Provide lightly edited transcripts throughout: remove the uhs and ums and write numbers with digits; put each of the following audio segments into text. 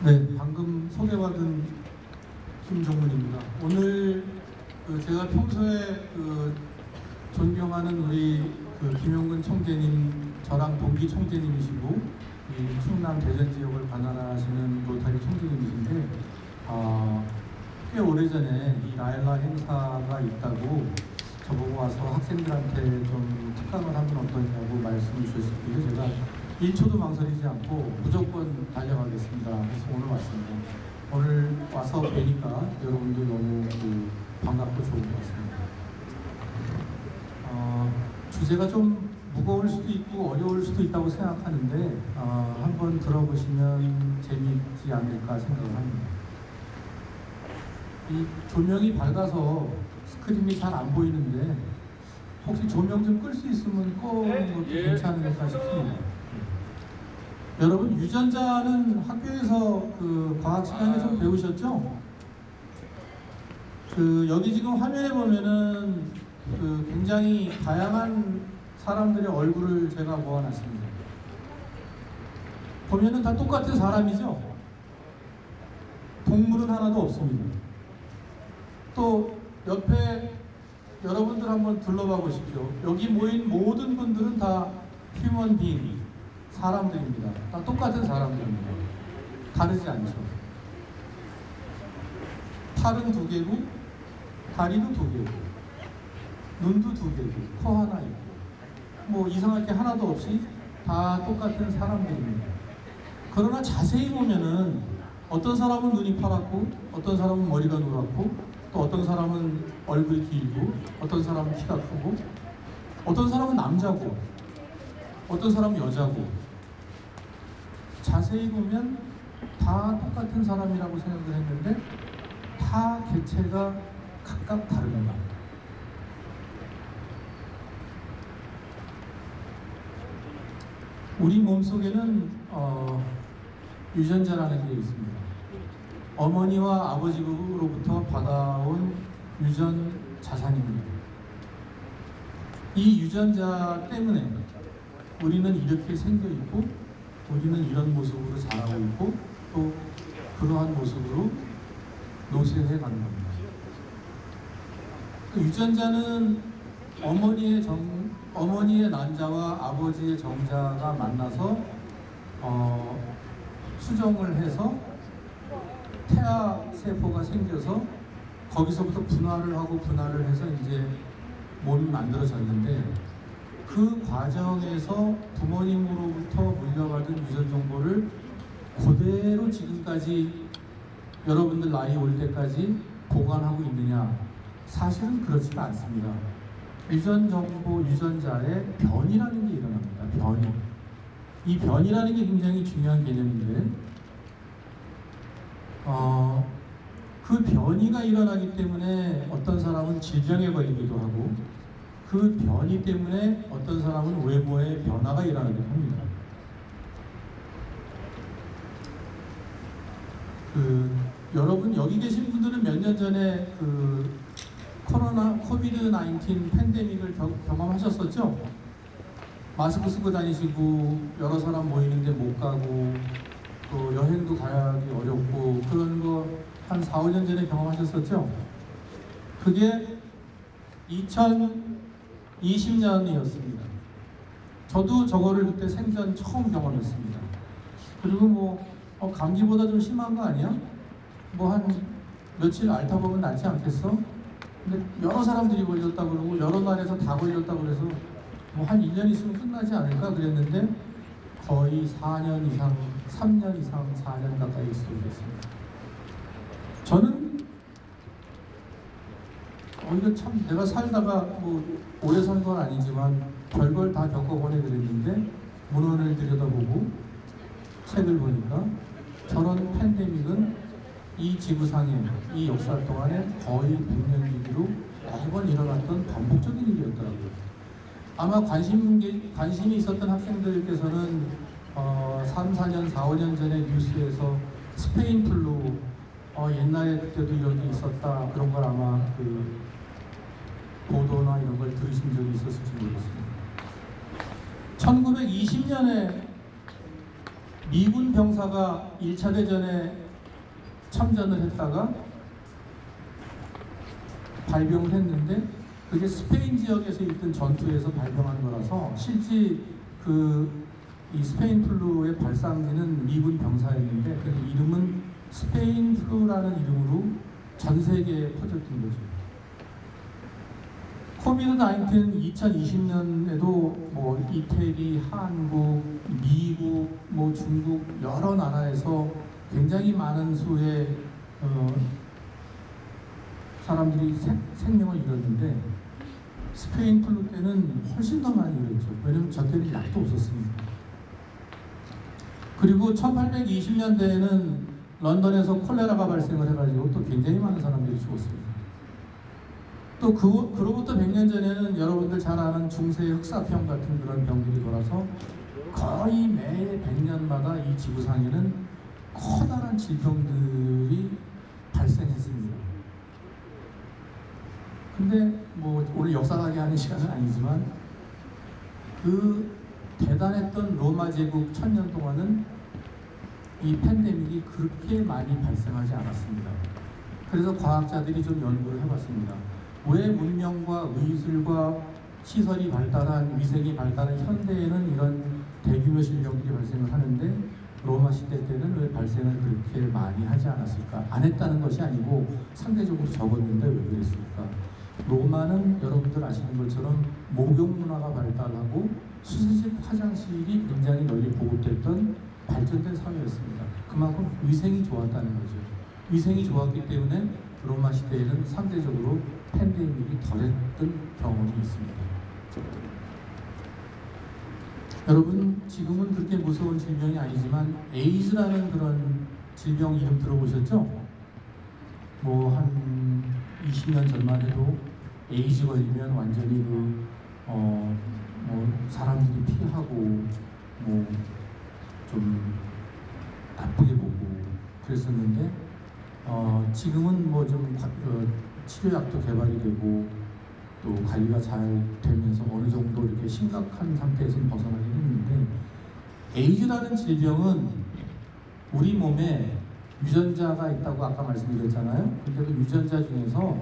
네, 방금 소개받은 김종문입니다. 오늘 제가 평소에 존경하는 우리 김용근 총재님, 저랑 동기 총재님이시고 이 충남 대전 지역을 관할하시는 로타리 총재님이신데 꽤 오래전에 이 라일라 행사가 있다고 저보고 와서 학생들한테 좀 특강을 하면 어떠냐고 말씀을 주셨을 때 제가 1초도 망설이지 않고 무조건 달려가겠습니다. 그래서 오늘 왔습니다. 오늘 와서 뵈니까 여러분들 너무 반갑고 좋은 것 같습니다. 주제가 좀 무거울 수도 있고 어려울 수도 있다고 생각하는데 한번 들어보시면 재미있지 않을까 생각합니다. 이 조명이 밝아서 스크린이 잘 안 보이는데 혹시 조명 좀 끌 수 있으면 꺼는 것도 괜찮을까 싶습니다. 여러분, 유전자는 학교에서 과학 시간에 좀 배우셨죠? 여기 지금 화면에 보면은 굉장히 다양한 사람들의 얼굴을 제가 모아놨습니다. 보면은 다 똑같은 사람이죠? 동물은 하나도 없습니다. 또 옆에 여러분들 한번 둘러봐 보십시오. 여기 모인 모든 분들은 다 휴먼 빙, 사람들입니다. 다 똑같은 사람들입니다. 다르지 않죠. 팔은 2개고 다리도 2개고 눈도 2개고 코 하나 있고 뭐 이상할 게 하나도 없이 다 똑같은 사람들입니다. 그러나 자세히 보면은 어떤 사람은 눈이 파랗고 어떤 사람은 머리가 노랗고 또 어떤 사람은 얼굴이 길고 어떤 사람은 키가 크고 어떤 사람은 남자고 어떤 사람은 여자고 자세히 보면 다 똑같은 사람이라고 생각을 했는데 다 개체가 각각 다릅니다. 우리 몸속에는 유전자라는 게 있습니다. 어머니와 아버지로부터 받아온 유전 자산입니다. 이 유전자 때문에 우리는 이렇게 생겨 있고 우리는 이런 모습으로 자라고 있고 또 그러한 모습으로 노쇠해 가는 겁니다. 유전자는 어머니의 난자와 아버지의 정자가 만나서 수정을 해서 태아 세포가 생겨서 거기서부터 분할을 해서 이제 몸이 만들어졌는데 그 과정에서 부모님으로부터 물려받은 유전 정보를 그대로 지금까지 여러분들 나이 올 때까지 보관하고 있느냐? 사실은 그렇지가 않습니다. 유전 정보, 유전자에 변이라는 게 일어납니다. 변이. 이 변이라는 게 굉장히 중요한 개념인데 그 변이가 일어나기 때문에 어떤 사람은 질병에 걸리기도 하고 그 변이 때문에 어떤 사람은 외모에 변화가 일어나기도 합니다. 여러분 여기 계신 분들은 몇 년 전에 코비드-19 팬데믹을 경험하셨었죠? 마스크 쓰고 다니시고 여러 사람 모이는데 못 가고 또 여행도 가기 어렵고 그런 거 한 4, 5년 전에 경험하셨었죠? 그게 2020년이었습니다. 저도 저거를 그때 생전 처음 경험했습니다. 그리고 감기보다 좀 심한 거 아니야? 한 며칠 앓다 보면 낫지 않겠어? 근데 여러 사람들이 걸렸다 그러고 여러 나라에서 다 걸렸다 그래서 한 1년 있으면 끝나지 않을까 그랬는데 거의 4년 이상, 3년 이상, 4년 가까이 있었습니다. 저는 이거 참 내가 살다가 오래 산 건 아니지만 별걸 다 겪어보내 그랬는데 문헌을 들여다보고 책을 보니까 저런 팬데믹은 이 지구상의 이 역사 동안에 거의 100년 주기로 매번 일어났던 반복적인 일이었더라고요. 아마 관심이 있었던 학생들께서는 3, 4년, 4, 5년 전에 뉴스에서 스페인 플루 옛날에 그때도 이런 게 있었다 그런 걸 아마 보도나 이런 걸 들으신 적이 있었을지 모르겠습니다. 1920년에 미군 병사가 1차 대전에 참전을 했다가 발병을 했는데 그게 스페인 지역에서 있던 전투에서 발병한 거라서 실제 이 스페인 플루의 발상지는 미군 병사였는데 그 이름은 스페인 플루라는 이름으로 전 세계에 퍼졌던 거죠. 코비드-19 2020년에도 뭐 이태리, 한국, 미국, 뭐 중국 여러 나라에서 굉장히 많은 수의 사람들이 생명을 잃었는데 스페인 플루 때는 훨씬 더 많이 잃었죠. 왜냐하면 저 때는 약도 없었습니다. 그리고 1820년대에는 런던에서 콜레라가 발생을 해가지고 또 굉장히 많은 사람들이 죽었습니다. 또 그로부터 100년 전에는 여러분들 잘 아는 중세 흑사병 같은 그런 병들이 돌아서 거의 매 100년마다 이 지구상에는 커다란 질병들이 발생했습니다. 근데 뭐 오늘 역사가게 하는 시간은 아니지만 그 대단했던 로마 제국 1000년 동안은 이 팬데믹이 그렇게 많이 발생하지 않았습니다. 그래서 과학자들이 좀 연구를 해봤습니다. 왜 문명과 의술과 시설이 발달한 위생이 발달한 현대에는 이런 대규모 질병들이 발생을 하는데 로마 시대 때는 왜 발생을 그렇게 많이 하지 않았을까? 안 했다는 것이 아니고 상대적으로 적었는데 왜 그랬을까? 로마는 여러분들 아시는 것처럼 목욕 문화가 발달하고 수세식 화장실이 굉장히 널리 보급됐던 발전된 사회였습니다. 그만큼 위생이 좋았다는 거죠. 위생이 좋았기 때문에 로마 시대에는 상대적으로 팬데믹이 덜했던 경험이 있습니다. 여러분 지금은 그렇게 무서운 질병이 아니지만 에이즈라는 그런 질병 이름 들어보셨죠? 뭐 한 20년 전만 해도 에이즈 걸리면 완전히 사람들이 피하고 좀 나쁘게 보고 그랬었는데 지금은 좀 치료약도 개발이 되고 또 관리가 잘 되면서 어느 정도 이렇게 심각한 상태에서 벗어나긴 했는데 에이즈라는 질병은 우리 몸에 유전자가 있다고 아까 말씀드렸잖아요. 근데 그 유전자 중에서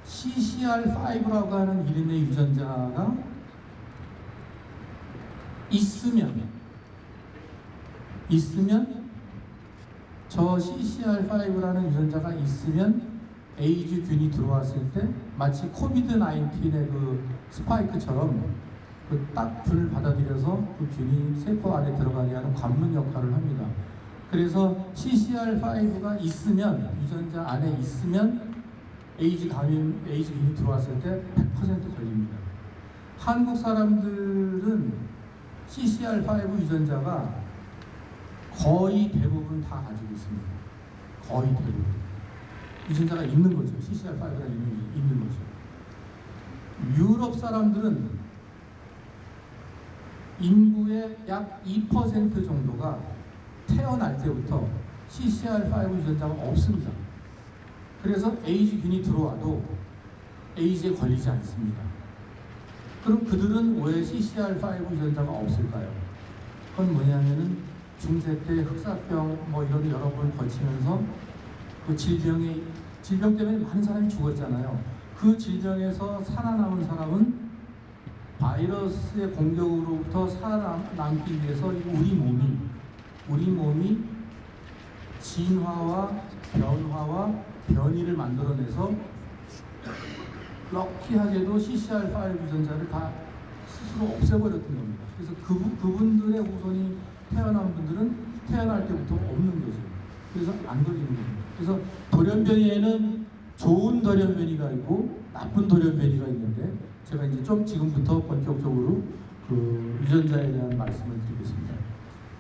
CCR5라고 하는 이름의 유전자가 있으면 저 CCR5라는 유전자가 있으면 에이즈균이 들어왔을 때 마치 코비드-19의 그 스파이크처럼 그 딱 균을 받아들여서 그 균이 세포 안에 들어가게 하는 관문 역할을 합니다. 그래서 CCR5가 있으면 유전자 안에 있으면 에이즈균이 들어왔을 때 100% 걸립니다. 한국 사람들은 CCR5 유전자가 거의 대부분 다 가지고 있습니다. 거의 대부분. 유전자가 있는 거죠. CCR5가 있는 거죠. 유럽 사람들은 인구의 약 2% 정도가 태어날 때부터 CCR5 유전자가 없습니다. 그래서 에이즈균이 들어와도 에이즈에 걸리지 않습니다. 그럼 그들은 왜 CCR5 유전자가 없을까요? 그건 뭐냐면은 중세 때 흑사병 이런 여러 번 거치면서 그 질병 때문에 많은 사람이 죽었잖아요. 그 질병에서 살아남은 사람은 바이러스의 공격으로부터 살아남기 위해서 우리 몸이 진화와 변화와 변이를 만들어내서 럭키하게도 CCR5 유전자를 다 스스로 없애버렸던 겁니다. 그래서 그분들의 후손이 태어난 분들은 태어날 때부터 없는 거죠. 그래서 안 걸리는 겁니다. 그래서 돌연변이에는 좋은 돌연변이가 있고 나쁜 돌연변이가 있는데 제가 이제 좀 지금부터 본격적으로 그 유전자에 대한 말씀을 드리겠습니다.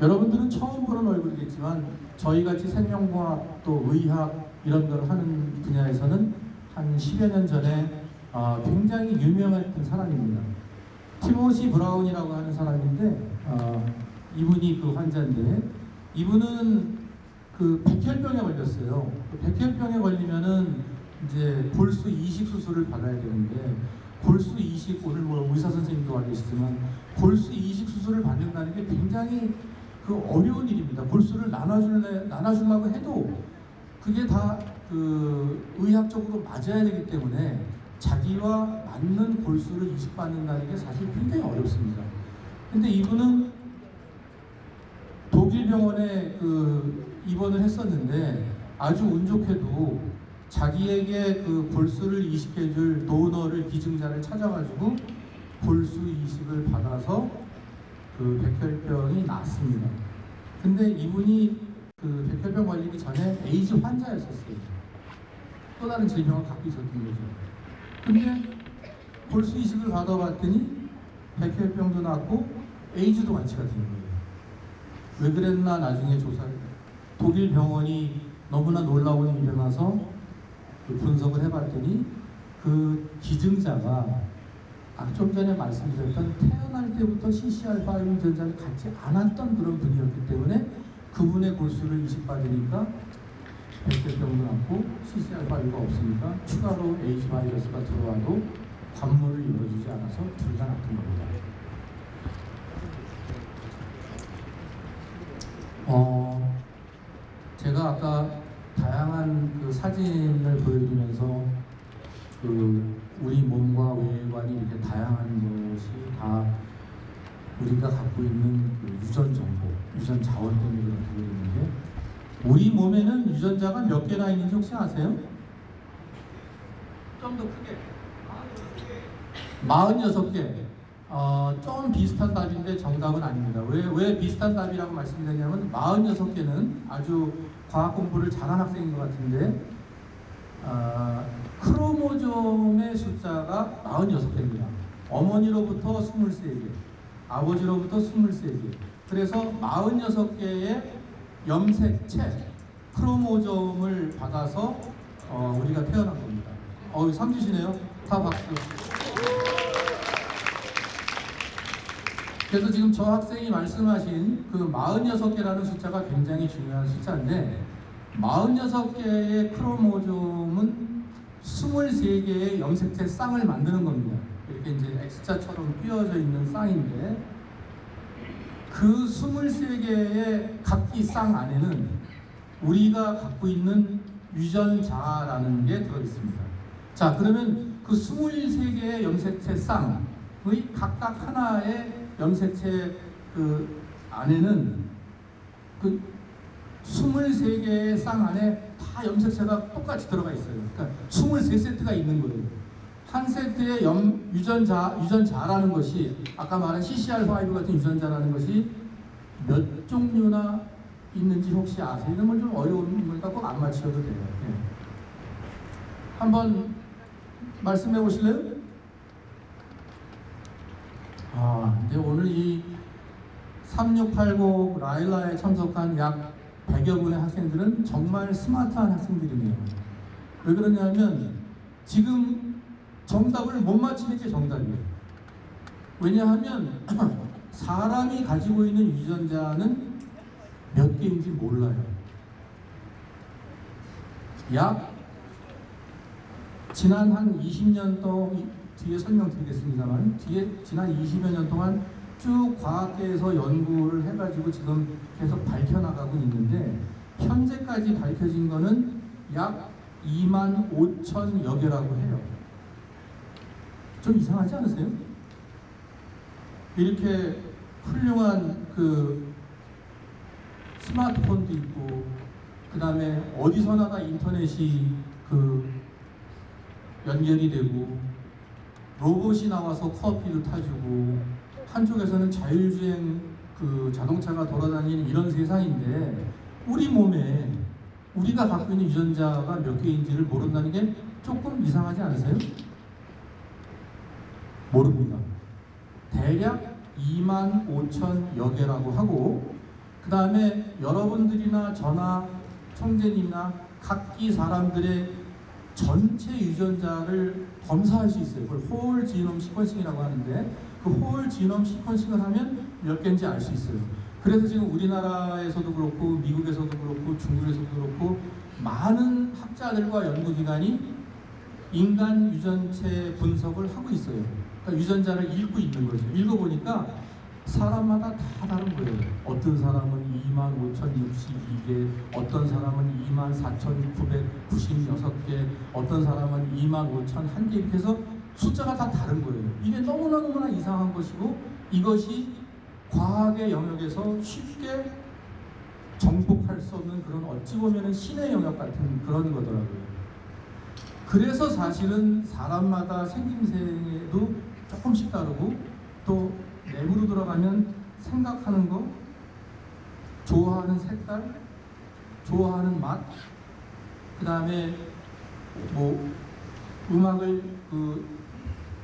여러분들은 처음 보는 얼굴이겠지만 저희같이 생명과학 또 의학 이런 걸 하는 분야에서는 한 10여 년 전에 굉장히 유명했던 사람입니다. 티모시 브라운이라고 하는 사람인데 이분이 그 환자인데 이분은 그 백혈병에 걸렸어요. 그 백혈병에 걸리면은 이제 골수 이식 수술을 받아야 되는데 골수 이식 오늘 의사 선생님도 와 계시지만 골수 이식 수술을 받는다는 게 굉장히 그 어려운 일입니다. 골수를 나눠주려고 해도 그게 다 그 의학적으로 맞아야 되기 때문에 자기와 맞는 골수를 이식받는다는 게 사실 굉장히 어렵습니다. 근데 이분은 독일 병원에 입원을 했었는데 아주 운 좋게도 자기에게 그 골수를 이식해줄 도너를 기증자를 찾아가지고 골수 이식을 받아서 그 백혈병이 났습니다. 근데 이분이 그 백혈병 걸리기 전에 에이즈 환자였었어요. 또 다른 질병을 갖고 있었던 거죠. 근데 골수 이식을 받아봤더니 백혈병도 낫고 에이즈도 완치가 된 거예요. 왜 그랬나 나중에 독일 병원이 너무나 놀라운 일이 일어나서 그 분석을 해봤더니 그 기증자가 좀 전에 말씀드렸던 태어날 때부터 CCR5 유전자를 갖지 않았던 그런 분이었기 때문에 그분의 골수를 이식받으니까 백혈병도 낫고 CCR5가 없으니까 추가로 H 바이러스가 들어와도 관문을 열어주지 않아서 둘 다 낫던 겁니다. 제가 아까 다양한 그 사진을 보여드리면서 우리 몸과 외관이 이렇게 다양한 것이 다 우리가 갖고 있는 그 유전 정보, 유전 자원 때문에 그렇다고 있는데 우리 몸에는 유전자가 몇 개나 있는지 혹시 아세요? 좀 더 크게 46개. 좀 비슷한 답인데 정답은 아닙니다. 왜 비슷한 답이라고 말씀드리냐면 46개는 아주 과학 공부를 잘한 학생인 것 같은데 크로모좀의 숫자가 46개입니다. 어머니로부터 23개, 아버지로부터 23개. 그래서 46개의 염색체, 크로모좀을 받아서 우리가 태어난 겁니다. 삼주시네요. 다 박수. 그래서 지금 저 학생이 말씀하신 그 46개라는 숫자가 굉장히 중요한 숫자인데 46개의 크로모좀은 23개의 염색체 쌍을 만드는 겁니다. 이렇게 이제 X자처럼 끼워져 있는 쌍인데 그 23개의 각기 쌍 안에는 우리가 갖고 있는 유전자라는 게 들어있습니다. 자, 그러면 그 23개의 염색체 쌍의 각각 하나의 염색체 그 안에는 그 23개의 쌍 안에 다 염색체가 똑같이 들어가 있어요. 그러니까 23세트가 있는 거예요. 한 세트의 유전자라는 것이 아까 말한 CCR5 같은 유전자라는 것이 몇 종류나 있는지 혹시 아세요? 이런 건 좀 어려운 거니까 꼭 안 맞추셔도 돼요. 네. 한번 말씀해 보실래요? 근데 오늘 이 3680 라일라에 참석한 약 100여 분의 학생들은 정말 스마트한 학생들이네요. 왜 그러냐면 지금 정답을 못 맞히는 게 정답이에요. 왜냐하면 사람이 가지고 있는 유전자는 몇 개인지 몰라요. 약 지난 한 20년 동안 뒤에 설명드리겠습니다만 지난 20여 년 동안 쭉 과학계에서 연구를 해가지고 지금 계속 밝혀나가고 있는데 현재까지 밝혀진 거는 약 2만 5천여 개라고 해요. 좀 이상하지 않으세요? 이렇게 훌륭한 그 스마트폰도 있고 그 다음에 어디서나 다 인터넷이 연결이 되고 로봇이 나와서 커피도 타주고 한쪽에서는 자율주행 그 자동차가 돌아다니는 이런 세상인데 우리 몸에 우리가 갖고 있는 유전자가 몇 개인지를 모른다는 게 조금 이상하지 않으세요? 모릅니다. 대략 2만 5천여 개라고 하고 그 다음에 여러분들이나 저나 총재님이나 각기 사람들의 전체 유전자를 검사할 수 있어요. 그걸 홀 지놈 시퀀싱이라고 하는데 그 홀 지놈 시퀀싱을 하면 몇 개인지 알 수 있어요. 그래서 지금 우리나라에서도 그렇고 미국에서도 그렇고 중국에서도 그렇고 많은 학자들과 연구기관이 인간 유전체 분석을 하고 있어요. 그러니까 유전자를 읽고 있는 거죠. 읽어보니까 사람마다 다 다른 거예요. 어떤 사람은 25,062개, 어떤 사람은 24,996개, 어떤 사람은 25,001개 이렇게 해서 숫자가 다 다른 거예요. 이게 너무나 이상한 것이고, 이것이 과학의 영역에서 쉽게 정복할 수 없는 그런, 어찌 보면 신의 영역 같은 그런 거더라고요. 그래서 사실은 사람마다 생김새도 조금씩 다르고, 또 내부로 들어가면 생각하는 거, 좋아하는 색깔, 좋아하는 맛, 그 다음에 뭐 음악을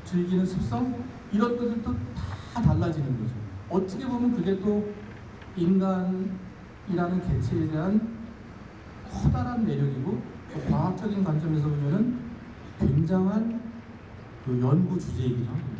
즐기는 습성, 이런 것들도 다 달라지는 거죠. 어떻게 보면 그게 또 인간이라는 개체에 대한 커다란 매력이고, 또 과학적인 관점에서 보면은 굉장한 연구 주제이기도 합니다.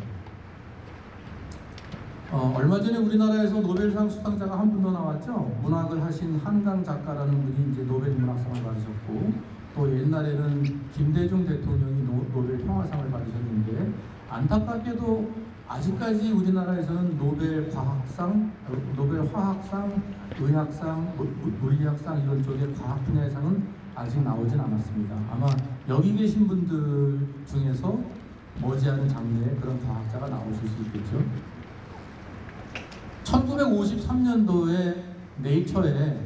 얼마 전에 우리나라에서 노벨상 수상자가 한 분 더 나왔죠. 문학을 하신 한강 작가라는 분이 이제 노벨 문학상을 받으셨고, 또 옛날에는 김대중 대통령이 노벨 평화상을 받으셨는데, 안타깝게도 아직까지 우리나라에서는 노벨 과학상, 노벨 화학상, 의학상, 물리학상 이런 쪽의 과학 분야의 상은 아직 나오진 않았습니다. 아마 여기 계신 분들 중에서 머지않은 장래에 그런 과학자가 나오실 수 있겠죠. 1953년도에 네이처에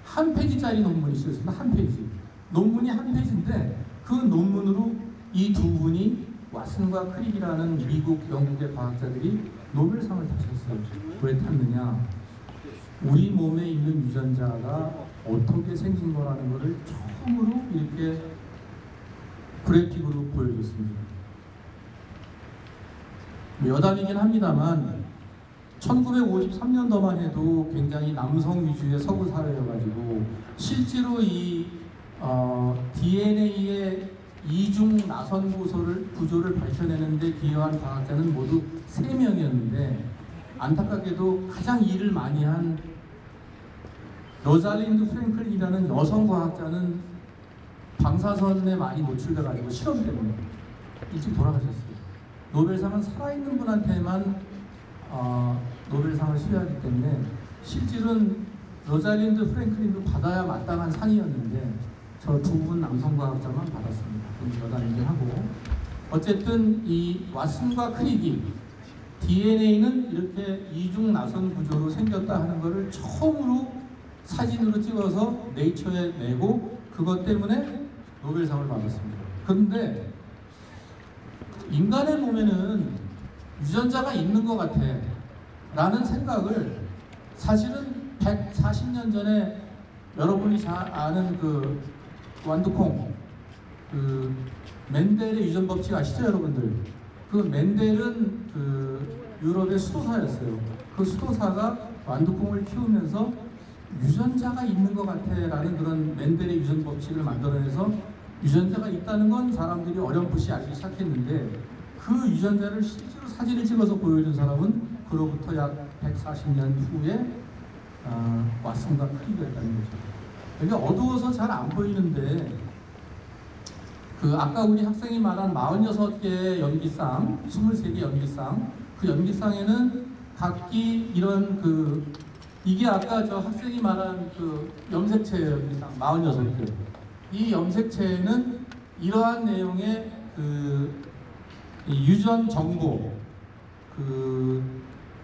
한 페이지짜리 논문이 쓰였습니다. 한 페이지. 논문이 한 페이지인데, 그 논문으로 이 두 분이 왓슨과 크릭이라는 미국, 영국의 과학자들이 노벨상을 타셨어요. 왜 탔느냐? 우리 몸에 있는 유전자가 어떻게 생긴 거라는 것을 처음으로 이렇게 그래픽으로 보여줬습니다. 여담이긴 합니다만 1953년도만 해도 굉장히 남성 위주의 서구 사회여가지고, 실제로 이 DNA의 이중 나선 구조를 밝혀내는데 기여한 과학자는 모두 3명이었는데, 안타깝게도 가장 일을 많이 한 로잘린드 프랭클린이라는 여성 과학자는 방사선에 많이 노출돼가지고 실험 때문에 일찍 돌아가셨어요. 노벨상은 살아있는 분한테만 노벨상을 수여하기 때문에 실질은 로잘린드 프랭클린도 받아야 마땅한 상이었는데, 저 두 분 남성 과학자만 받았습니다. 여담이긴 하고, 어쨌든 이 왓슨과 크릭이 DNA는 이렇게 이중 나선 구조로 생겼다 하는 것을 처음으로 사진으로 찍어서 네이처에 내고, 그것 때문에 노벨상을 받았습니다. 그런데 인간의 몸에는 유전자가 있는 것 같아 라는 생각을 사실은 140년 전에 여러분이 잘 아는 그 완두콩, 그 멘델의 유전 법칙 아시죠, 여러분들? 그 멘델은 그 유럽의 수도사였어요. 그 수도사가 완두콩을 키우면서 유전자가 있는 것 같아 라는 그런 멘델의 유전 법칙을 만들어내서, 유전자가 있다는 건 사람들이 어렴풋이 알기 시작했는데, 그 유전자를 실제로 사진을 찍어서 보여준 사람은 그로부터 약 140년 후에 왓슨과 크릭이었다는 거죠. 여기 어두워서 잘 안 보이는데, 그 아까 우리 학생이 말한 46개의 연기상, 23개 연기상, 그 연기상에는 각기 이런 이게 아까 저 학생이 말한 그 염색체 연기상 46개. 이 염색체에는 이러한 내용의 이 유전 정보,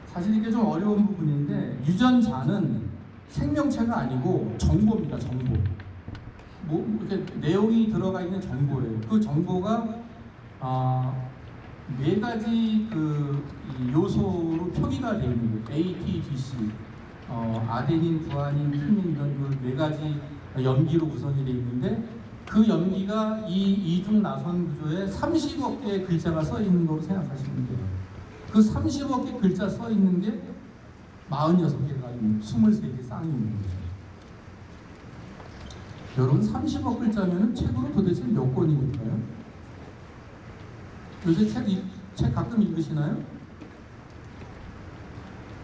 사실 이게 좀 어려운 부분인데, 유전자는 생명체가 아니고 정보입니다. 정보. 이렇게 내용이 들어가 있는 정보예요. 그 정보가 4가지 이 요소로 표기가 되어 있는 거예요. A, T, G, C. 아데닌, 구아닌, 티민 이런 4가지 염기로 구성이 되어 있는데, 그 염기가 이 이중 나선 구조에 30억 개의 글자가 써 있는 거로 생각하시면 돼요. 그 30억 개 글자 써 있는 게 46개가 있는 23개 쌍이 있는 거죠. 여러분, 30억 글자면은 책으로 도대체 몇 권입니까요? 요새 책 가끔 읽으시나요?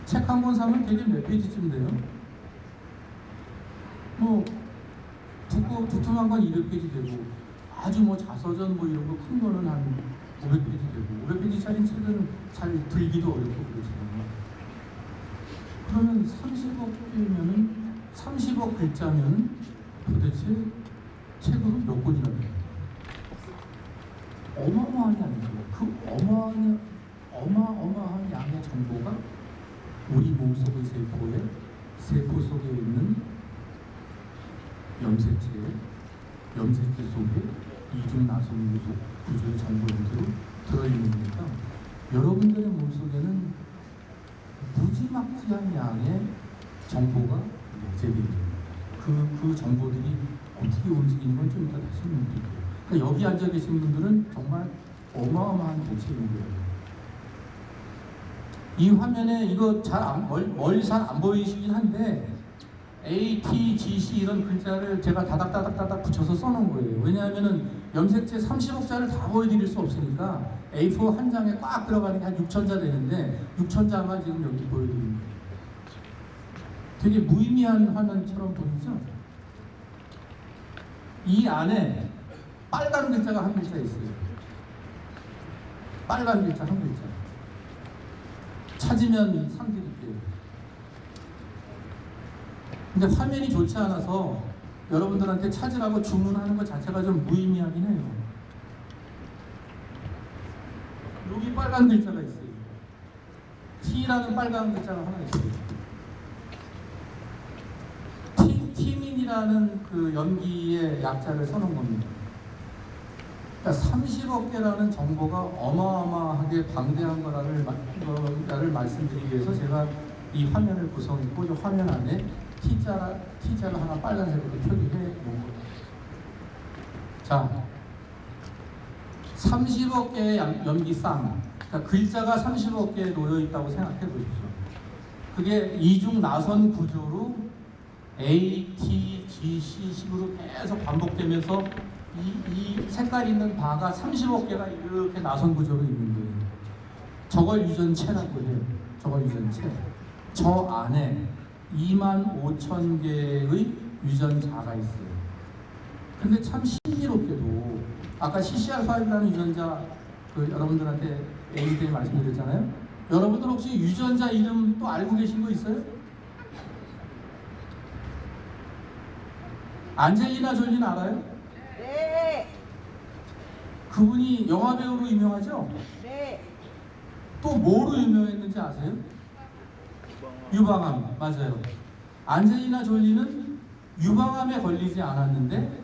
책 한 권 사면 되게 몇 페이지쯤 돼요? 뭐 두툼한 건 200페이지 되고, 아주 자서전 이런 거 큰 거는 한 500페이지 되고, 500페이지짜리 책은 잘 들기도 어렵고 그렇잖아요. 그러면 30억 개면은 30억 글자면 도대체 책으로 몇 권이나 돼요? 어마어마한 양이죠. 그 어마어마한 양의 정보가 우리 몸속의 세포 속에 있는 염색체 속에 이중 나선 구조의 정보 형태로 들어있는 거니까 여러분들의 몸속에는 무지막지한 양의 정보가 내재되어 있습니다. 그 정보들이 어떻게 움직이는 건 좀 이따 다시 설명드릴게요. 그러니까 여기 앉아 계신 분들은 정말 어마어마한 대책인 거예요. 이 화면에 이거 멀리 잘 안 보이시긴 한데 A, T, G, C 이런 글자를 제가 다닥다닥 붙여서 써놓은 거예요. 왜냐하면은 염색체 30억자를 다 보여드릴 수 없으니까 A4 한 장에 꽉 들어가는 게 한 6,000자 되는데 6,000자만 지금 여기 보여드립니다. 되게 무의미한 화면처럼 보이죠? 이 안에 빨간 글자가 한 글자 있어요. 빨간 글자 한 글자. 찾으면 상 드릴게요. 근데 화면이 좋지 않아서 여러분들한테 찾으라고 주문하는 것 자체가 좀 무의미하긴 해요. 여기 빨간 글자가 있어요. T라는 빨간 글자가 하나 있어요. 티민이라는 그 연기의 약자를 써놓은 겁니다. 그러니까 30억 개라는 정보가 어마어마하게 방대한 거라를 말씀드리기 위해서 제가 이 화면을 구성했고 이 화면 안에 T자를 하나 빨간색으로 표기해 놓은 거예요. 자, 30억 개의 염기쌍, 그러니까 글자가 30억 개에 놓여 있다고 생각해 보십시오. 그게 이중 나선 구조로 A, T, G, C 식으로 계속 반복되면서 이 색깔 있는 바가 30억 개가 이렇게 나선 구조로 있는 거예요. 저걸 유전체라고 해요. 저걸 유전체. 저 안에 25,000개의 유전자가 있어요. 근데 참 신기롭게도 아까 CCR5라는 유전자 여러분들한테 A 때 말씀드렸잖아요. 여러분들 혹시 유전자 이름 또 알고 계신 거 있어요? 안젤리나 졸리는 알아요? 네. 그분이 영화 배우로 유명하죠? 네. 또 뭐로 유명했는지 아세요? 유방암. 맞아요. 안젤리나 졸리는 유방암에 걸리지 않았는데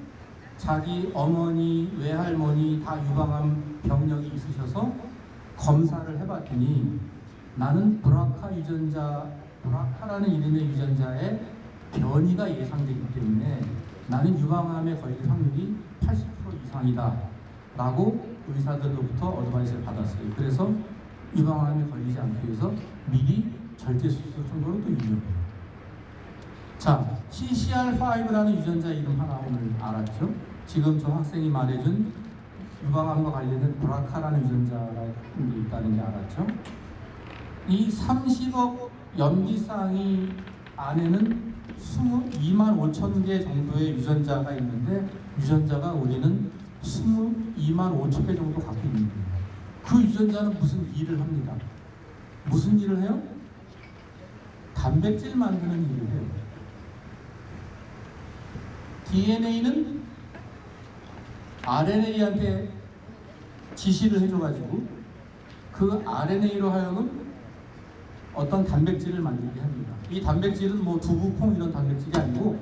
자기 어머니, 외할머니 다 유방암 병력이 있으셔서 검사를 해봤더니 나는 브라카라는 이름의 유전자에 변이가 예상되기 때문에 나는 유방암에 걸릴 확률이 80% 이상이다 라고 의사들로부터 어드바이스를 받았어요. 그래서 유방암에 걸리지 않기 위해서 미리 절제수술한 거로 또 유명해요. 자, CCR5라는 유전자 이름 하나 오늘 알았죠? 지금 저 학생이 말해준 유방암과 관련된 브라카라는 유전자가 있다는 게 알았죠? 이 30억 염기쌍이 안에는 22만 5천 개 정도의 유전자가 있는데 유전자가 우리는 22만 5천 개 정도 갖고 있는 거예요. 그 유전자는 무슨 일을 합니다. 무슨 일을 해요? 단백질 만드는 일을 해요. DNA는 RNA한테 지시를 해줘가지고 그 RNA로 하여금 어떤 단백질을 만들게 합니다. 이 단백질은 뭐 두부, 콩 이런 단백질이 아니고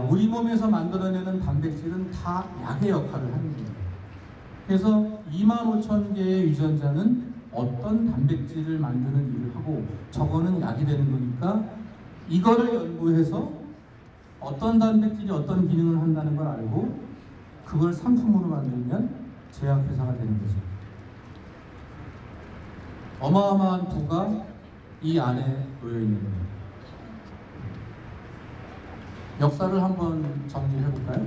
우리 몸에서 만들어내는 단백질은 다 약의 역할을 하는 거예요. 그래서 25,000개의 유전자는 어떤 단백질을 만드는 일을 하고 저거는 약이 되는 거니까 이거를 연구해서 어떤 단백질이 어떤 기능을 한다는 걸 알고 그걸 상품으로 만들면 제약회사가 되는 거죠. 어마어마한 부가 이 안에 놓여 있는 거예요. 역사를 한번 정리해 볼까요?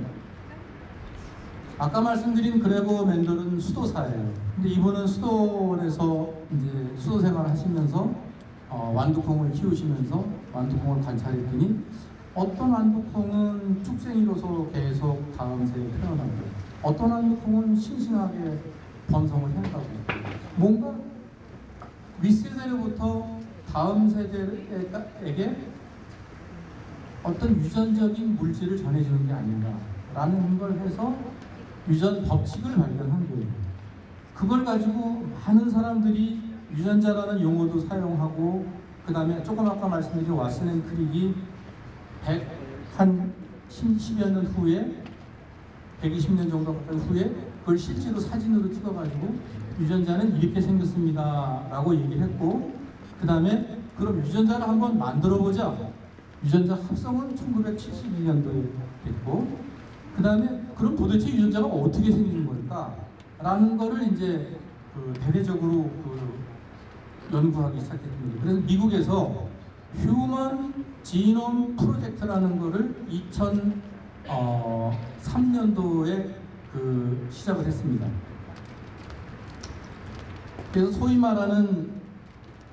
아까 말씀드린 그레고 멘델은 수도사예요. 근데 이분은 수도원에서 이제 수도 생활을 하시면서 완두콩을 키우시면서 완두콩을 관찰했더니 어떤 완두콩은 쭉쟁이로서 계속 다음 세에 태어나고 어떤 완두콩은 싱싱하게 번성을 한다고. 뭔가 윗세대로부터 다음 세대에게 어떤 유전적인 물질을 전해주는 게 아닌가라는 걸 해서 유전 법칙을 발견한 거예요. 그걸 가지고 많은 사람들이 유전자라는 용어도 사용하고, 그 다음에 조금 아까 말씀드린 왓슨 앤 크릭이 10여 년 후에, 120년 정도 가까이 후에 그걸 실제로 사진으로 찍어가지고 유전자는 이렇게 생겼습니다 라고 얘기를 했고, 그 다음에 그럼 유전자를 한번 만들어보자. 유전자 합성은 1972년도에 됐고, 그 다음에 그럼 도대체 유전자가 어떻게 생기는 걸까? 라는 거를 이제 대대적으로 연구하기 시작했습니다. 그래서 미국에서 휴먼 지놈 프로젝트라는 거를 2003년도에 시작을 했습니다. 그래서 소위 말하는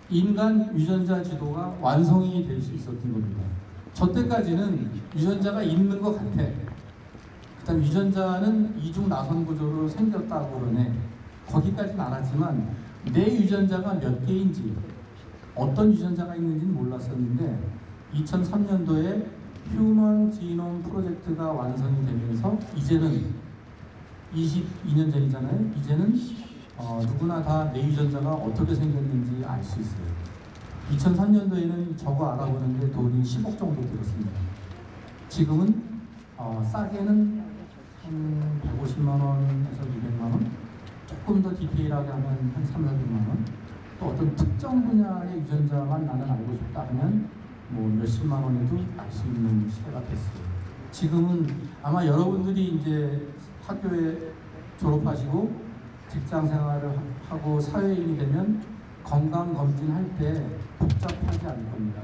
인간 유전자 지도가 완성이 될 수 있었던 겁니다. 저 때까지는 유전자가 있는 것 같아. 그다음 유전자는 이중 나선 구조로 생겼다고 그러네. 거기까지는 알았지만 내 유전자가 몇 개인지, 어떤 유전자가 있는지는 몰랐었는데 2003년도에 휴먼 지놈 프로젝트가 완성이 되면서 이제는 22년 전이잖아요. 이제는 누구나 다 내 유전자가 어떻게 생겼는지 알 수 있어요. 2003년도에는 저거 알아보는데 돈이 10억 정도 들었습니다. 지금은 싸게는 한 150만 원에서 200만 원, 조금 더 디테일하게 하면 한 3, 400만 원, 또 어떤 특정 분야의 유전자만 나는 알고 싶다 하면 뭐 몇십만 원에도 알 수 있는 시대가 됐어요. 지금은 아마 여러분들이 이제 학교에 졸업하시고 직장 생활을 하고 사회인이 되면 건강검진 할 때 복잡하지 않을 겁니다.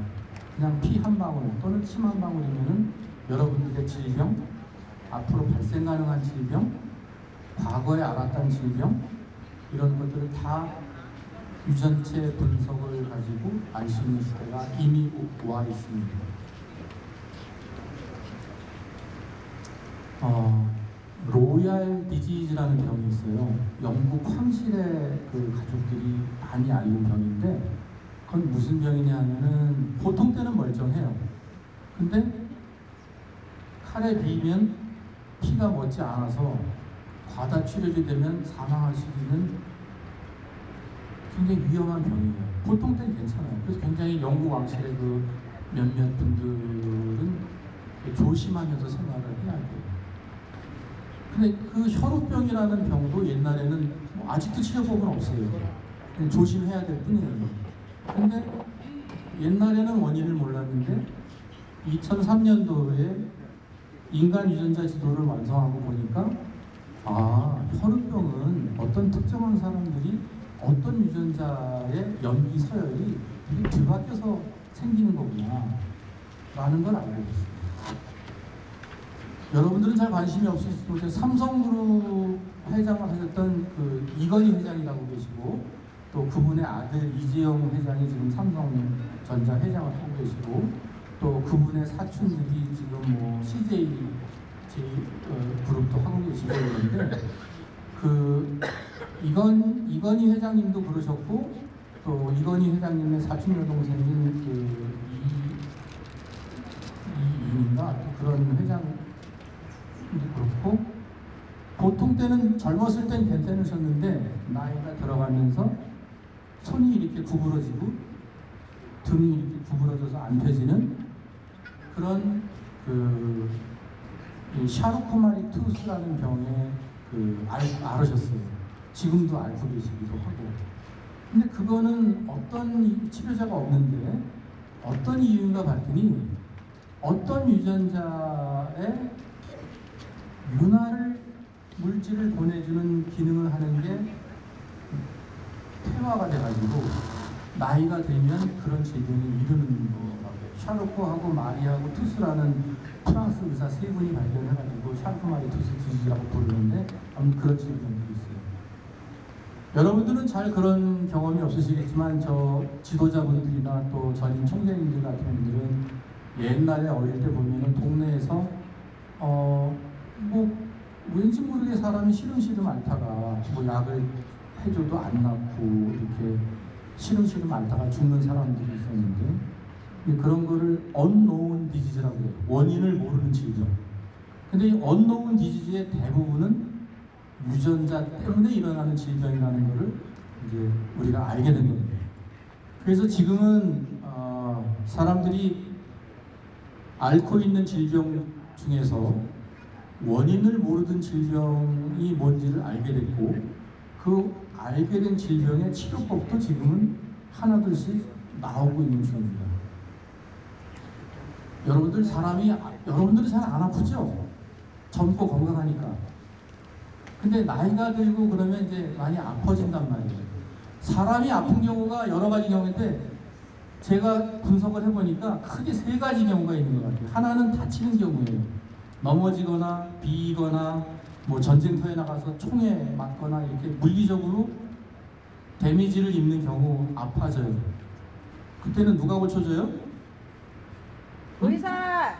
그냥 피 한 방울 또는 침 한 방울이면은 여러분들의 질병, 앞으로 발생 가능한 질병, 과거에 알았던 질병, 이런 것들을 다 유전체 분석을 가지고 알 수 있는 시대가 이미 와 있습니다. 로얄 디지즈라는 병이 있어요. 영국 황실의 가족들이 많이 앓는 병인데, 그건 무슨 병이냐 하면은 보통 때는 멀쩡해요. 근데 칼에 비이면 피가 멎지 않아서 과다 출혈이 되면 사망할 수 있는 굉장히 위험한 병이에요. 보통 때는 괜찮아요. 그래서 굉장히 영국 왕실의 몇몇 분들은 조심하면서 생활을 해야 돼요. 근데 혈우병이라는 병도 옛날에는 아직도 치료법은 없어요. 그냥 조심해야 될 뿐이에요. 근데 옛날에는 원인을 몰랐는데 2003년도에 인간 유전자 지도를 완성하고 보니까 혈우병은 어떤 특정한 사람들이 어떤 유전자의 염기 서열이 되게 뒤바뀌어서 생기는 거구나 라는 걸 알게 됐어요. 여러분들은 잘 관심이 없으실 텐데 삼성그룹 회장을 하셨던 이건희 회장이라고 계시고, 또 그분의 아들 이재용 회장이 지금 삼성전자 회장을 하고 계시고, 또 그분의 사촌들이 지금 뭐 CJ 그룹도 하고 계시고 그런데 이건희 회장님도 그러셨고, 또 이건희 회장님의 사촌 여동생인 이인인가 그런 회장 그렇고, 보통 때는 젊었을 땐 괜찮으셨는데 나이가 들어가면서 손이 이렇게 구부러지고 등이 이렇게 구부러져서 안 펴지는 그런 샤르코마리 투스라는 병에 앓으셨어요. 지금도 앓고 계시기도 하고. 근데 그거는 어떤 치료자가 없는데 어떤 이유인가 봤더니 어떤 유전자에 윤활 물질을 보내주는 기능을 하는 게 퇴화가 돼가지고 나이가 들면 그런 질병이 이르는 거라고요. 샤르코하고 마리하고 투스라는 프랑스 의사 세 분이 발견해가지고 샤르코마리 투스 디지라고 부르는데 아무튼 그런 질병들이 있어요. 여러분들은 잘 그런 경험이 없으시겠지만 저 지도자분들이나 또 전임 총재님들 같은 분들은 옛날에 어릴 때 보면은 동네에서 왠지 모르게 사람이 시름시름 앓다가 약을 해줘도 안 낫고 이렇게 시름시름 앓다가 죽는 사람들이 있었는데 근데 그런 거를 unknown disease라고 해요. 원인을 모르는 질병. 근데 이 unknown disease의 대부분은 유전자 때문에 일어나는 질병이라는 거를 이제 우리가 알게 된 겁니다. 그래서 지금은 사람들이 앓고 있는 질병 중에서 원인을 모르던 질병이 뭔지를 알게 됐고 그 알게 된 질병의 치료법도 지금은 하나둘씩 나오고 있는 중입니다. 여러분들이 잘 안 아프죠? 젊고 건강하니까. 근데 나이가 들고 그러면 이제 많이 아파진단 말이에요. 사람이 아픈 경우가 여러 가지 경우인데 제가 분석을 해보니까 크게 세 가지 경우가 있는 것 같아요. 하나는 다치는 경우예요. 넘어지거나 비거나 뭐 전쟁터에 나가서 총에 맞거나 이렇게 물리적으로 데미지를 입는 경우 아파져요. 그때는 누가 고쳐줘요? 의사.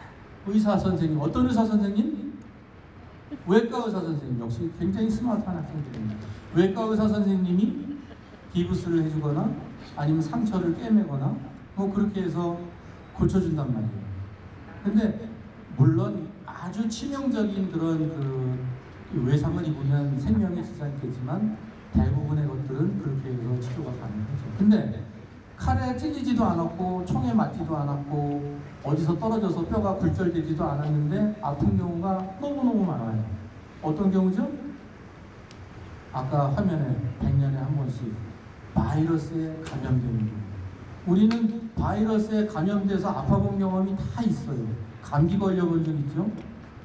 의사 선생님. 어떤 의사 선생님? 외과 의사 선생님. 역시 굉장히 스마트한 학생들입니다. 외과 의사 선생님이 기부스를 해주거나 아니면 상처를 꿰매거나 뭐 그렇게 해서 고쳐준단 말이에요. 근데 물론 아주 치명적인 그런 그 외상을 입으면 생명에 지장이 있겠지만 대부분의 것들은 그렇게 해서 치료가 가능하죠. 근데 칼에 찔리지도 않았고 총에 맞지도 않았고 어디서 떨어져서 뼈가 굴절되지도 않았는데 아픈 경우가 너무너무 많아요. 어떤 경우죠? 아까 화면에 100년에 한 번씩 바이러스에 감염되는 경우. 우리는 바이러스에 감염돼서 아파본 경험이 다 있어요. 감기 걸려본 적 있죠?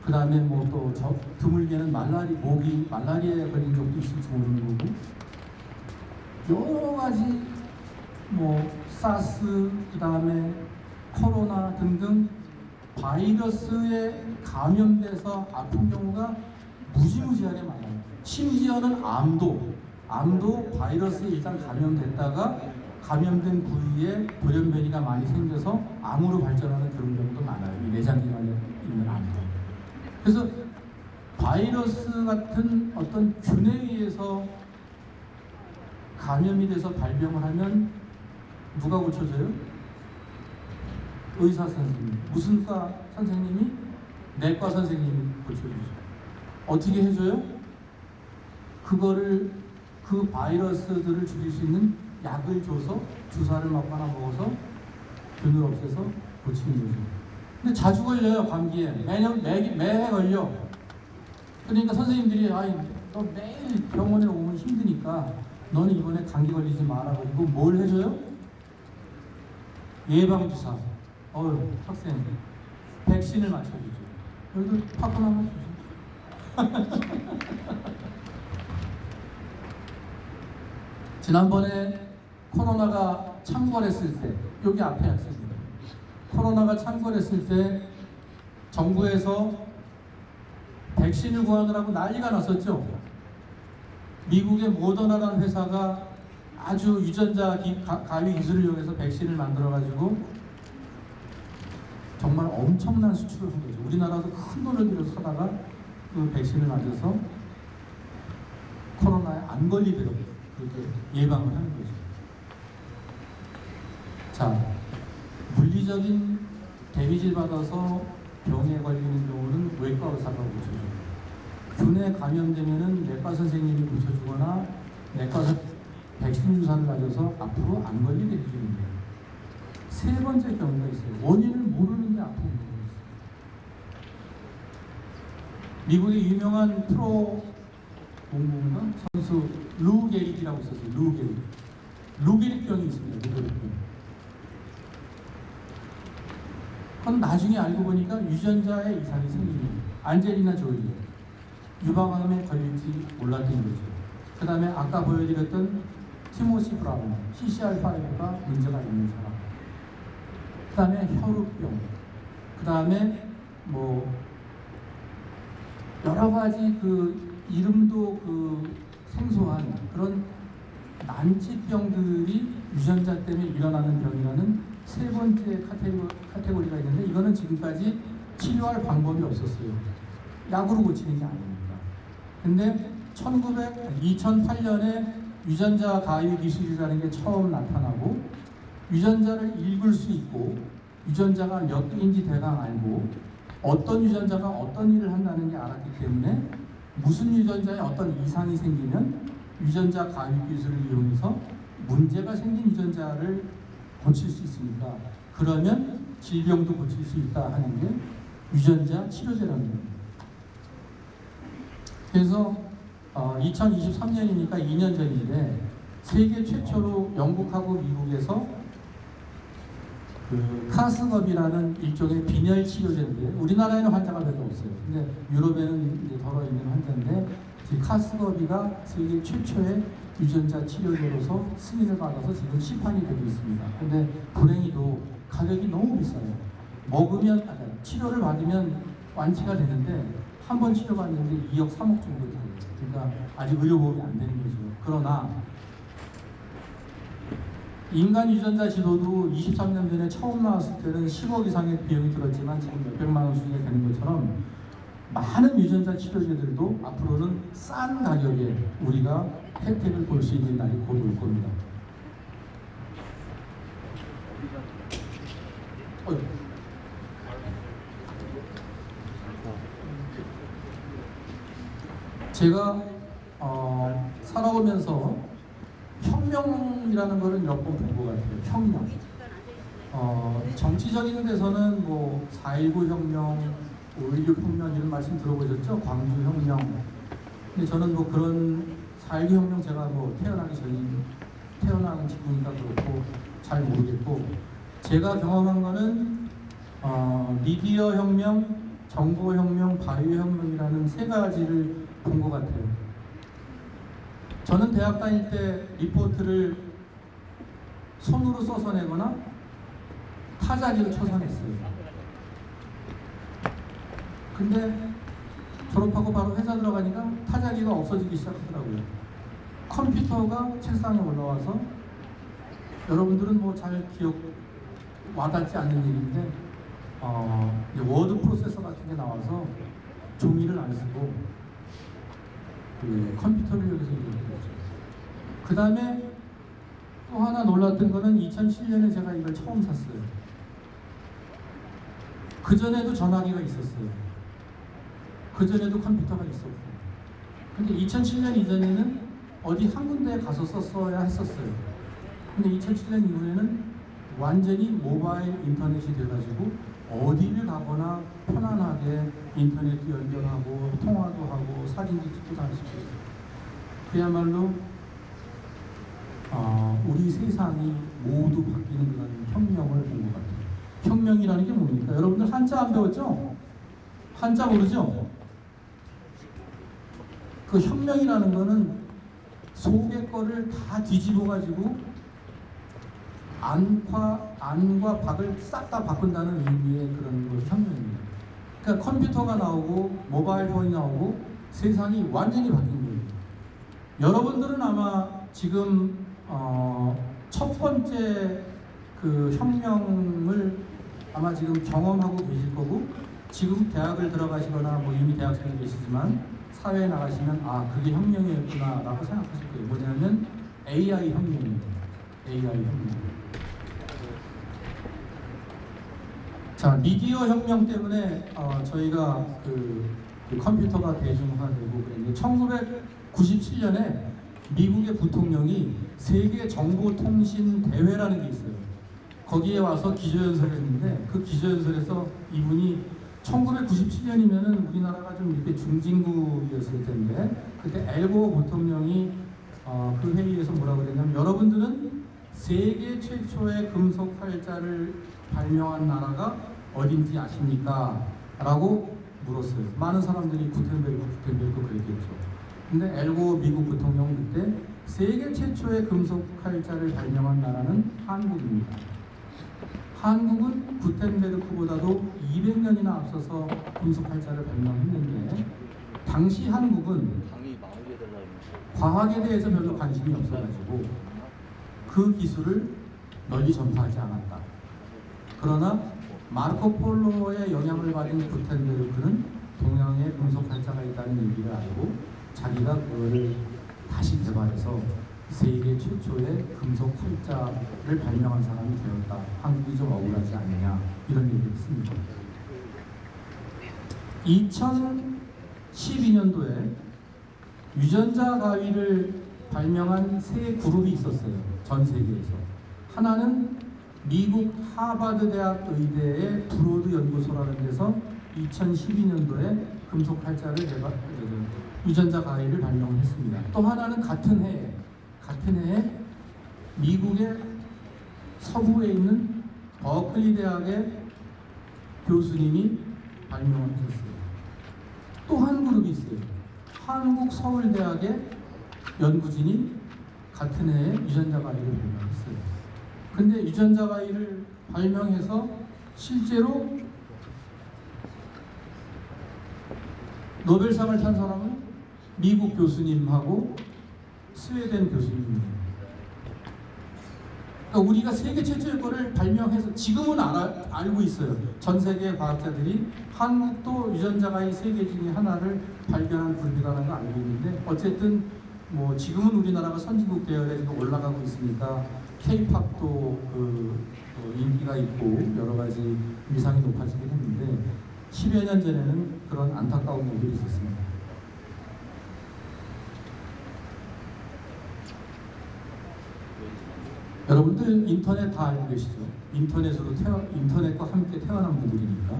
그 다음에 뭐 또 드물게는 모기 말라리아에 걸린 적도 있을지 모르는 거고 여러 가지 뭐 사스 그 다음에 코로나 등등 바이러스에 감염돼서 아픈 경우가 무지무지하게 많아요. 심지어는 암도 바이러스에 일단 감염됐다가 감염된 부위에 돌연변이가 많이 생겨서 암으로 발전하는 그런 경우도 많아요. 이 내장기관에 있는 암도. 그래서 바이러스 같은 어떤 균에 의해서 감염이 돼서 발병을 하면 누가 고쳐줘요? 의사 선생님. 무슨 과 선생님이? 내과 선생님이 고쳐주죠. 어떻게 해줘요? 그 바이러스들을 죽일 수 있는 약을 줘서 주사를 맞거나 먹어서 균을 없애서 고치는 거죠. 근데 자주 걸려요. 감기에 매해 걸려. 그러니까 선생님들이 너 매일 병원에 오면 힘드니까 너는 이번에 감기 걸리지 마라. 그리고 뭘 해줘요? 예방주사. 학생 백신을 맞춰주죠. 여기도 팝콘 한번 주죠. 지난번에 코로나가 창궐했을 때 여기 앞에 학생입니다. 코로나가 창궐했을 때 정부에서 백신을 구하느라고 난리가 났었죠. 미국의 모더나라는 회사가 아주 유전자 가위 기술을 이용해서 백신을 만들어가지고 정말 엄청난 수출을 한 거죠. 우리나라도 큰 돈을 들여서 사다가 그 백신을 만들어서 코로나에 안 걸리도록 그렇게 예방을 하는 거죠. 자, 물리적인 데미지를 받아서 병에 걸리는 경우는 외과 의사가 고쳐줘요. 균에 감염되면은 내과 선생님이 고쳐주거나 백신 주사를 가져서 앞으로 안 걸리게 해주는 거예요. 세 번째 경우가 있어요. 원인을 모르는 게 아픈 경우가 있어요. 미국의 유명한 프로 농구인가 선수 루 게릭이라고 있었어요. 루 게릭병이 있습니다. 루 게릭병. 그건 나중에 알고 보니까 유전자에 이상이 생기는 거예요. 안젤리나 졸리 유방암에 걸릴지 몰랐던 거죠. 그 다음에 아까 보여드렸던 티모시 브라운 CCR5가 문제가 있는 사람. 그 다음에 혈우병. 그 다음에 뭐 여러 가지 그 이름도 그 생소한 그런 난치병들이 유전자 때문에 일어나는 병이라는 세 번째 카테고리가 있는데 이거는 지금까지 치료할 방법이 없었어요. 약으로 고치는 게 아닙니다. 근데 2008년에 유전자 가위 기술이라는 게 처음 나타나고 유전자를 읽을 수 있고 유전자가 몇 개인지 대강 알고 어떤 유전자가 어떤 일을 한다는 게 알았기 때문에 무슨 유전자에 어떤 이상이 생기면 유전자 가위 기술을 이용해서 문제가 생긴 유전자를 고칠 수 있으니까 그러면 질병도 고칠 수 있다 하는 게 유전자 치료제라는 겁니다. 그래서 2023년이니까 2년 전인데 세계 최초로 영국하고 미국에서 그 카스겁이라는 일종의 빈혈 치료제인데 우리나라에는 환자가 별로 없어요. 근데 유럽에는 이제 덜어 있는 환자인데 이 카스겁이가 세계 최초의 유전자 치료제로서 승인을 받아서 지금 시판이 되고 있습니다. 근데 불행히도 가격이 너무 비싸요. 먹으면 치료를 받으면 완치가 되는데 한 번 치료받는데 2억 3억 정도 돼요. 그러니까 아직 의료보험이 안 되는 거죠. 그러나 인간 유전자 지도도 23년 전에 처음 나왔을 때는 10억 이상의 비용이 들었지만 지금 몇백만 원 수준이 되는 것처럼 많은 유전자 치료제들도 앞으로는 싼 가격에 우리가 혜택을 볼 수 있는 날이 곧 올 겁니다. 제가 살아오면서 혁명이라는 거를 몇 번 본 것 같아요. 혁명. 정치적인 데서는 뭐 4.19 혁명, 5.16 혁명 이런 말씀 들어보셨죠? 광주 혁명. 근데 저는 뭐 그런 4.19 혁명 제가 뭐 태어나기 전인 태어난 직후니까 그렇고 잘 모르겠고 제가 경험한 거는 미디어 혁명, 정보 혁명, 바이오 혁명이라는 세 가지를 본 것 같아요. 저는 대학 다닐 때 리포트를 손으로 써서 내거나 타자기로 쳐서 냈어요. 근데 졸업하고 바로 회사 들어가니까 타자기가 없어지기 시작하더라고요. 컴퓨터가 책상에 올라와서 여러분들은 뭐 잘 기억 와닿지 않는 일인데 워드 프로세서 같은 게 나와서 종이를 안 쓰고 컴퓨터를 여기서 이렇게 했죠. 그 다음에 또 하나 놀랐던 거는 2007년에 제가 이걸 처음 샀어요. 그 전에도 전화기가 있었어요. 그 전에도 컴퓨터가 있었고. 근데 2007년 이전에는 어디 한 군데에 가서 썼어야 했었어요. 근데 2007년 이후에는 완전히 모바일 인터넷이 돼가지고 어디를 가거나 편안하게 인터넷도 연결하고 통화도 하고 사진도 찍고 다닐 수 있어요. 그야말로 우리 세상이 모두 바뀌는 그런 혁명을 본 것 같아요. 혁명이라는 게 뭡니까? 여러분들 한자 안 배웠죠? 한자 모르죠? 그 혁명이라는 거는 속의 거를 다 뒤집어 가지고 안과 박을 싹 다 바꾼다는 의미의 그런 것이 혁명입니다. 그러니까 컴퓨터가 나오고 모바일 폰이 나오고 세상이 완전히 바뀐 거예요. 여러분들은 아마 지금 첫 번째 그 혁명을 아마 지금 경험하고 계실 거고 지금 대학을 들어가시거나 뭐 이미 대학생이 계시지만 사회에 나가시면 그게 혁명이었구나 라고 생각하실 거예요. 뭐냐면 AI 혁명입니다. AI 혁명. 자, 미디어 혁명 때문에 저희가 그 컴퓨터가 대중화되고 그랬는데 1997년에 미국의 부통령이 세계 정보통신 대회라는 게 있어요. 거기에 와서 기조연설을 했는데 그 기조연설에서 이분이 1997년이면은 우리나라가 좀 이렇게 중진국이었을 텐데 그때 엘고 부통령이 그 회의에서 뭐라고 그랬냐면 여러분들은 세계 최초의 금속 활자를 발명한 나라가 어딘지 아십니까? 라고 물었어요. 많은 사람들이 구텐베르크 그랬겠죠. 근데 엘고 미국 부통령은 그때 세계 최초의 금속 활자를 발명한 나라는 한국입니다. 한국은 구텐베르크보다도 200년이나 앞서서 금속 활자를 발명했는데 당시 한국은 과학에 대해서 별로 관심이 없어가지고 그 기술을 널리 전파하지 않았다. 그러나 마르코폴로의 영향을 받은 구텐베르크는 동양에 금속 활자가 있다는 얘기를 알고 자기가 그거를 다시 개발해서 세계 최초의 금속 활자를 발명한 사람이 되었다. 한국이 좀 억울하지 않느냐 이런 얘기를 했습니다. 2012년도에 유전자 가위를 발명한 세 그룹이 있었어요. 전 세계에서. 하나는 미국 하버드 대학 의대의 브로드 연구소라는 데서 2012년도에 금속 활자를 유전자 가위를 발명했습니다. 또 하나는 같은 해에 미국의 서부에 있는 버클리 대학의 교수님이 발명을 하셨어요. 또 한 그룹이 있어요. 한국 서울대학의 연구진이 같은 해에 유전자 가위를 발명했어요. 근데 유전자 가위를 발명해서 실제로 노벨상을 탄 사람은 미국 교수님하고 스웨덴 교수님이에요. 그러니까 우리가 세계 최초의 거를 발명해서 지금은 알고 있어요. 전 세계 과학자들이 한국도 유전자 가위 세 개 중에 하나를 발견한 그룹이라는 걸 알고 있는데, 어쨌든 뭐 지금은 우리나라가 선진국 계열에 지금 올라가고 있으니까 K-팝도 인기가 있고 여러 가지 위상이 높아지긴 했는데 10여 년 전에는 그런 안타까운 일들이 있었습니다. 여러분들 인터넷 다 알고 계시죠? 인터넷과 함께 태어난 분들이니까.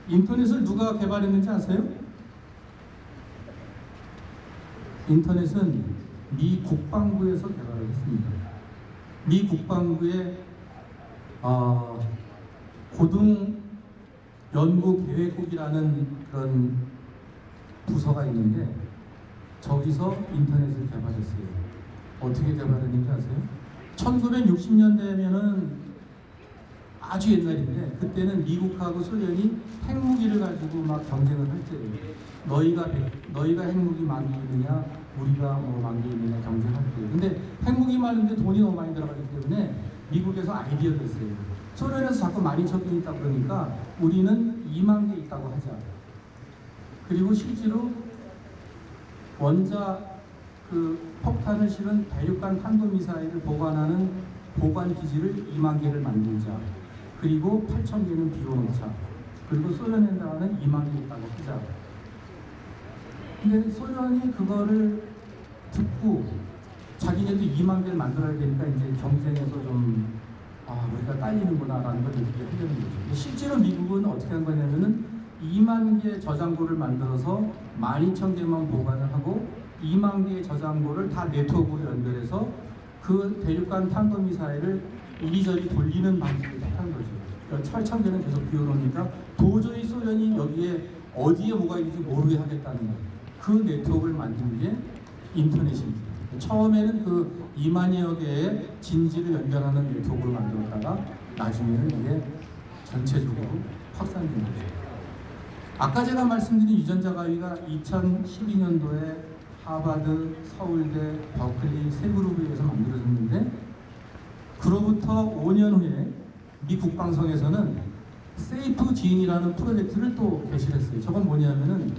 인터넷을 누가 개발했는지 아세요? 인터넷은 미 국방부에서 개발을 했습니다. 미 국방부의 고등 연구계획국이라는 그런 부서가 있는데 저기서 인터넷을 개발했어요. 어떻게 개발했는지 아세요? 1960년대면은 아주 옛날인데 그때는 미국하고 소련이 핵무기를 가지고 막 경쟁을 할 때예요. 너희가 핵무기 많이 있느냐, 우리가 뭐 많이 있느냐 경쟁할 때예요. 근데 핵무기 많은데 돈이 너무 많이 들어가기 때문에 미국에서 아이디어를 했어요. 소련에서 자꾸 12,000개 있다 그러니까 우리는 2만 개 있다고 하자. 그리고 실제로 폭탄을 실은 대륙간 탄도미사일을 보관하는 보관 기지를 2만 개를 만들자. 그리고 8,000개는 비워놓자. 그리고 소련에다가는 2만 개 있다고 하자. 근데 소련이 그거를 듣고 자기네도 2만 개를 만들어야 되니까 이제 경쟁에서 좀 우리가 딸리는구나라는 걸 느끼게 하려는 거죠. 실제로 미국은 어떻게 한 거냐면은 2만 개 저장고를 만들어서 12,000개만 보관을 하고 2만 개의 저장고를 다 네트워크로 연결해서 그 대륙간 탄도미사일을 이리저리 돌리는 방식을 한 거죠. 그러니까 8,000개는 계속 비워놓으니까 도저히 소련이 여기에 어디에 뭐가 있는지 모르게 하겠다는 거예요. 그 네트워크를 만든 게 인터넷입니다. 처음에는 그 2만여 개의 진지를 연결하는 네트워크를 만들었다가 나중에는 이게 전체적으로 확산된 거죠. 아까 제가 말씀드린 유전자 가위가 2012년도에 하버드, 서울대, 버클리 세 그룹에 의해서 만들어졌는데 그로부터 5년 후에 미 국방성에서는 세이프 진이라는 프로젝트를 또 개시했어요. 저건 뭐냐면은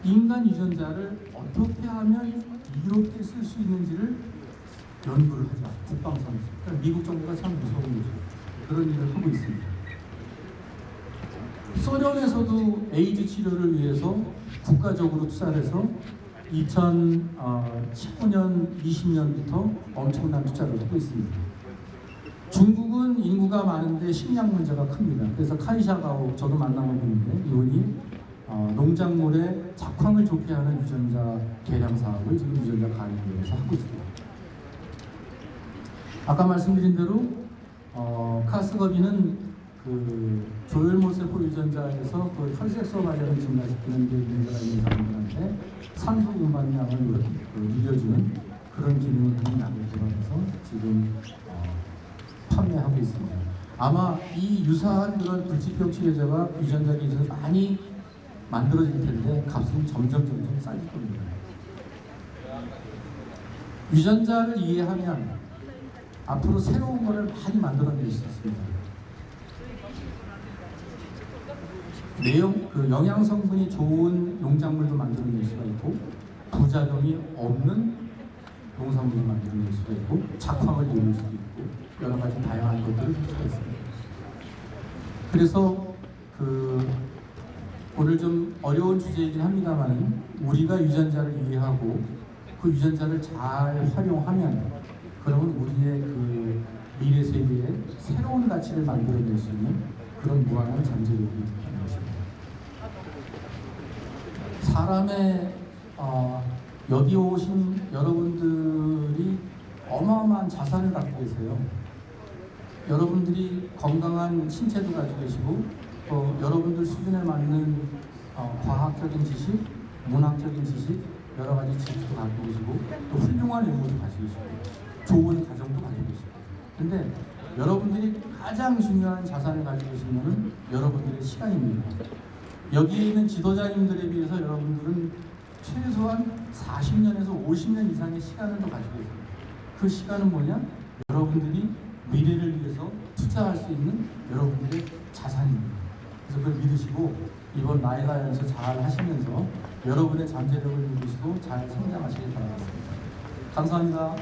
인간 유전자를 어떻게 하면 이롭게 쓸 수 있는지를 연구를 하자. 국방성에서. 그러니까 미국 정부가 참 무서운 거죠. 그런 일을 하고 있습니다. 소련에서도 에이즈 치료를 위해서 국가적으로 투자를 해서 2019년, 20년부터 엄청난 투자를 하고 있습니다. 중국은 인구가 많은데 식량 문제가 큽니다. 그래서 카이샤가오, 저도 만나본 분인데 이분이 농작물에 작황을 좋게 하는 유전자 개량 사업을 지금 유전자 가위에서 하고 있습니다. 아까 말씀드린 대로 카스거비는 그 조혈모세포 유전자에서 그 혈색소 발현을 증가시키는 데 문제가 있는 사람들한테 산소 운반량을 늘려주는 그런 기능을 하는 약을 개발해서 지금 판매하고 있습니다. 아마 이 유사한 그런 불치병 치료제가 유전자 기술에서 많이 만들어질 텐데 값은 점점 싸질 겁니다. 유전자를 이해하면 앞으로 새로운 것을 많이 만들어낼 수 있습니다. 영양 성분이 좋은 농작물도 만들어낼 수가 있고 부작용이 없는 농산물을 만들어낼 수도 있고 작황을 이룰 수도 있고 여러 가지 다양한 것들을 할 수가 있습니다. 그래서 오늘 좀 어려운 주제이긴 합니다만 우리가 유전자를 이해하고 그 유전자를 잘 활용하면 그러면 우리의 그 미래 세계에 새로운 가치를 만들어낼 수 있는 그런 무한한 잠재력이 있다는 것입니다. 사람의 여기 오신 여러분들이 어마어마한 자산을 갖고 계세요. 여러분들이 건강한 신체도 가지고 계시고 여러분들 수준에 맞는 과학적인 지식, 문학적인 지식, 여러 가지 지식도 갖고 계시고 또 훌륭한 외모도 가지고 계시고 좋은 가정도 가지고 계시고 근데 여러분들이 가장 중요한 자산을 가지고 계신 것은 여러분들의 시간입니다. 여기 있는 지도자님들에 비해서 여러분들은 최소한 40년에서 50년 이상의 시간을 더 가지고 계세요. 그 시간은 뭐냐? 여러분들이 미래를 위해서 투자할 수 있는 여러분들의 자산입니다. 그래서 그걸 믿으시고 이번 나이가연서 잘 하시면서 여러분의 잠재력을 믿으시고 잘 성장하시길 바라겠습니다. 감사합니다.